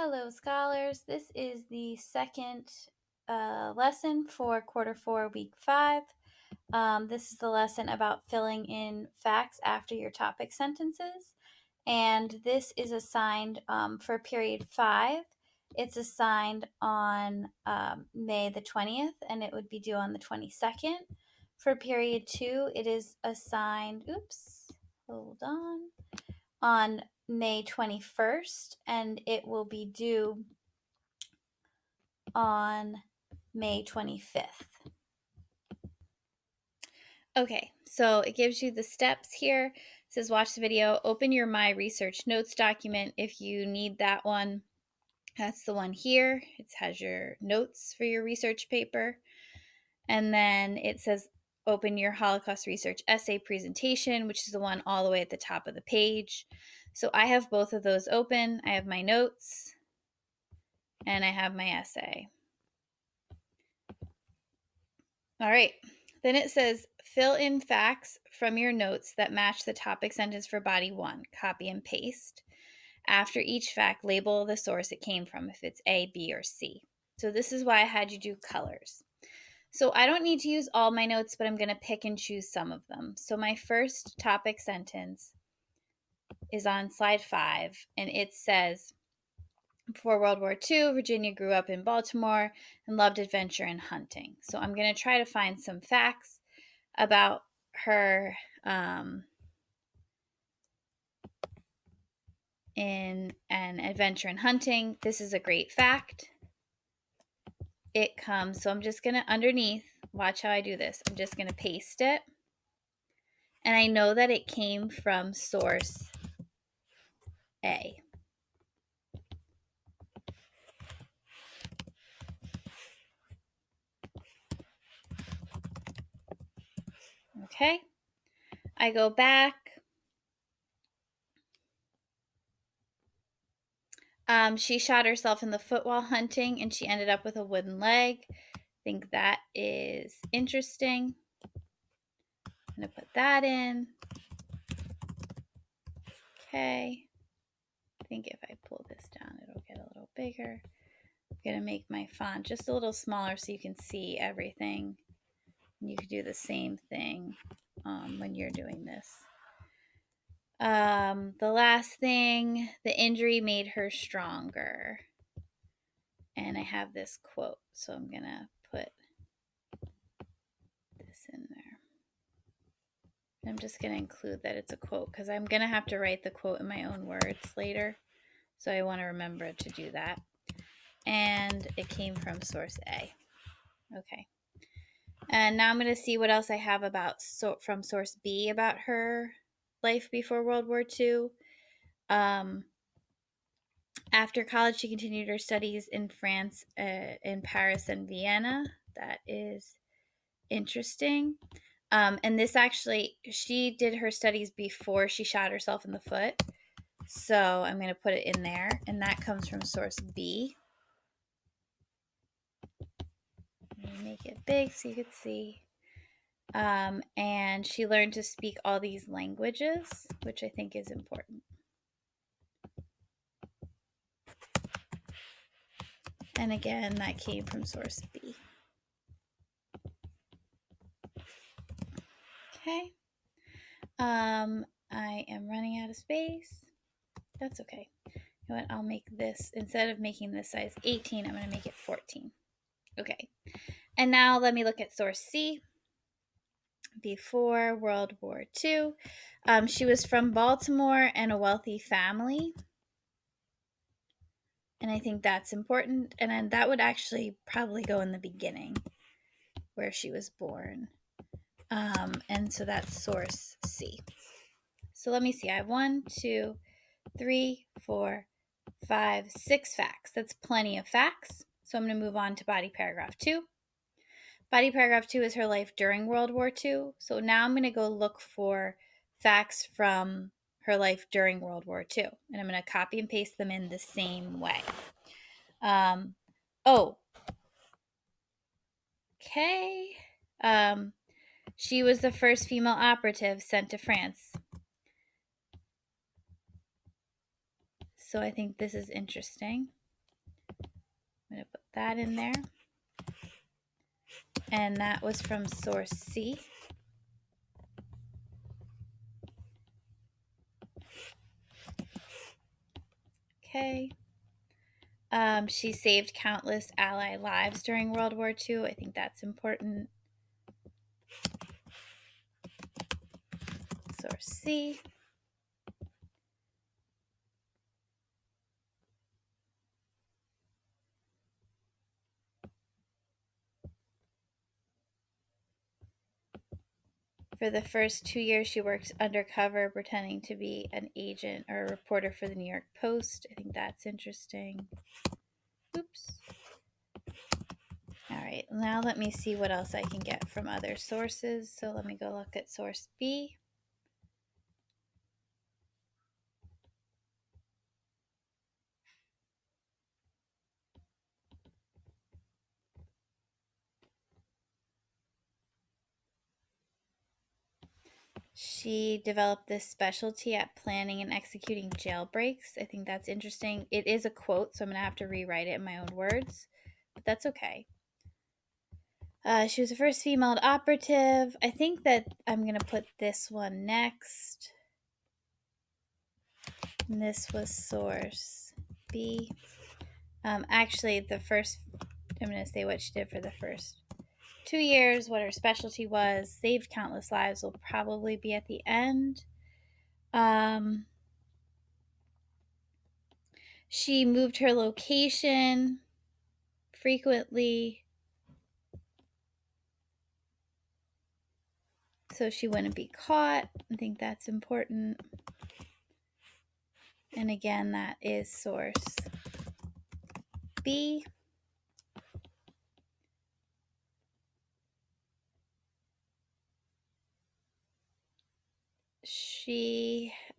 Hello, scholars. This is the second lesson for quarter 4, week 5. This is the lesson about filling in facts after your topic sentences. And this is assigned for period 5. It's assigned on May the 20th, and it would be due on the 22nd. For period 2, it is assigned, on May 21st, and it will be due on May 25th. Okay, so it gives you the steps here. It says watch the video, open your My Research Notes document if you need that one. That's the one here. It has your notes for your research paper. And then it says open your Holocaust research essay presentation, which is the one all the way at the top of the page. So I have both of those open. I have my notes and I have my essay. All right. Then it says fill in facts from your notes that match the topic sentence for body 1. Copy and paste. After each fact, label the source it came from, if it's A, B, or C. So this is why I had you do colors. So I don't need to use all my notes, but I'm going to pick and choose some of them. So my first topic sentence is on slide 5, and it says, before World War II, Virginia grew up in Baltimore and loved adventure and hunting. So I'm going to try to find some facts about her in an adventure and hunting. This is a great fact. It comes, so I'm just going to underneath, watch how I do this. I'm just going to paste it. And I know that it came from source A. Okay. I go back. She shot herself in the foot while hunting and she ended up with a wooden leg. I think that is interesting. I'm going to put that in. Okay. I think if I pull this down, it'll get a little bigger. I'm going to make my font just a little smaller so you can see everything. You could do the same thing when you're doing this. The last thing, the injury made her stronger. And I have this quote, so I'm going to put this in there. I'm just going to include that it's a quote because I'm going to have to write the quote in my own words later. So I want to remember to do that. And it came from source A. Okay. And now I'm going to see what else I have about from source B about her life before World War II. After college, she continued her studies in France, in Paris and Vienna. That is interesting. And this actually, she did her studies before she shot herself in the foot. So I'm going to put it in there. And that comes from source B. Let me make it big so you could see. And she learned to speak all these languages, which I think is important. And again, that came from source B. Okay. I am running out of space. That's okay. You know what? I'll make this, instead of making this size 18, I'm going to make it 14. Okay. And now let me look at source C. Before World War II, she was from Baltimore and a wealthy family. And I think that's important. And then that would actually probably go in the beginning where she was born. And so that's source C. So let me see. I have 1, 2, 3, 4, 5, 6 facts. That's plenty of facts. So I'm going to move on to body paragraph 2. Body paragraph 2 is her life during World War II. So now I'm going to go look for facts from her life during World War II. And I'm going to copy and paste them in the same way. Okay. She was the first female operative sent to France. So I think this is interesting. I'm going to put that in there. And that was from source C. Okay. She saved countless ally lives during World War II. I think that's important. Source C. For the first 2 years, she worked undercover, pretending to be an agent or a reporter for the New York Post. I think that's interesting. Oops. All right, now let me see what else I can get from other sources. So let me go look at source B. She developed this specialty at planning and executing jailbreaks. I think that's interesting. It is a quote, so I'm going to have to rewrite it in my own words, but that's okay. She was the first female operative. I think that I'm going to put this one next. And this was source B. Actually, I'm going to say what she did for the first 2 years, what her specialty was, saved countless lives will probably be at the end. She moved her location frequently so she wouldn't be caught. I think that's important. And again, that is source B.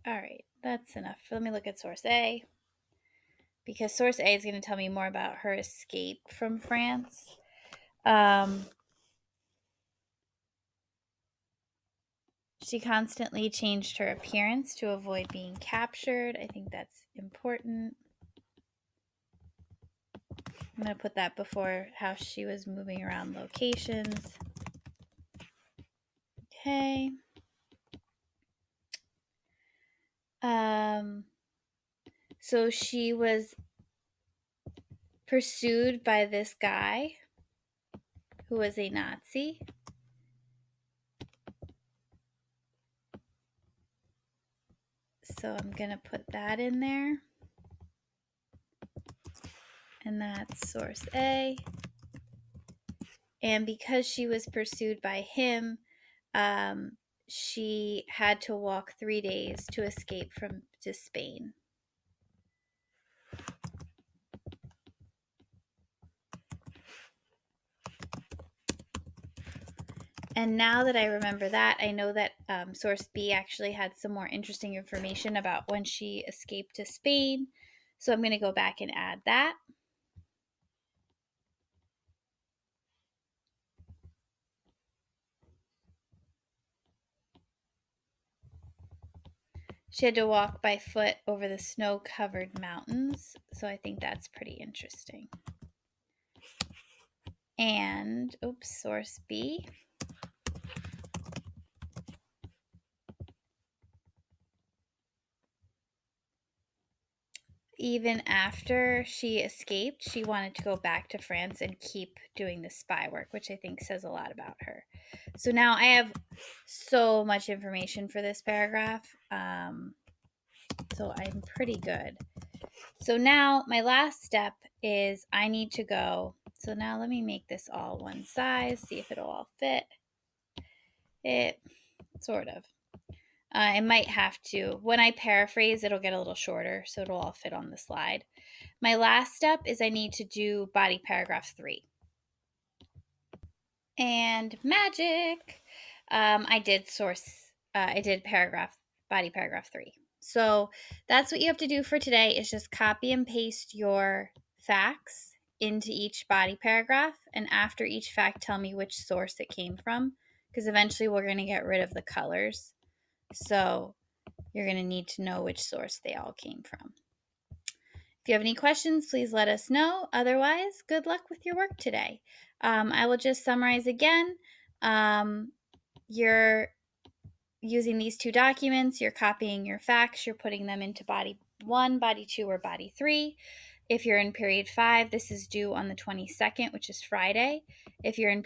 All right, that's enough. Let me look at source A, because source A is going to tell me more about her escape from France. She constantly changed her appearance to avoid being captured. I think that's important. I'm going to put that before how she was moving around locations. Okay. So she was pursued by this guy who was a Nazi. So I'm going to put that in there. And that's source A. And because she was pursued by him, she had to walk 3 days to escape to Spain. And now that I remember that, I know that source B actually had some more interesting information about when she escaped to Spain. So I'm going to go back and add that. She had to walk by foot over the snow-covered mountains. So I think that's pretty interesting. And, source B. Even after she escaped, she wanted to go back to France and keep doing the spy work, which I think says a lot about her. So now I have so much information for this paragraph. So I'm pretty good. So now my last step is I need to go. So now let me make this all one size, see if it'll all fit. It sort of. It might have to. When I paraphrase, it'll get a little shorter, so it'll all fit on the slide. My last step is I need to do body paragraph 3. And magic! I did body paragraph 3. So that's what you have to do for today is just copy and paste your facts into each body paragraph. And after each fact, tell me which source it came from, because eventually we're going to get rid of the colors. So you're going to need to know which source they all came from. If you have any questions, please let us know. Otherwise, good luck with your work today. I will just summarize again. You're using these two documents, you're copying your facts, you're putting them into body 1, body 2, or body 3. If you're in period 5, this is due on the 22nd, which is Friday. If you're in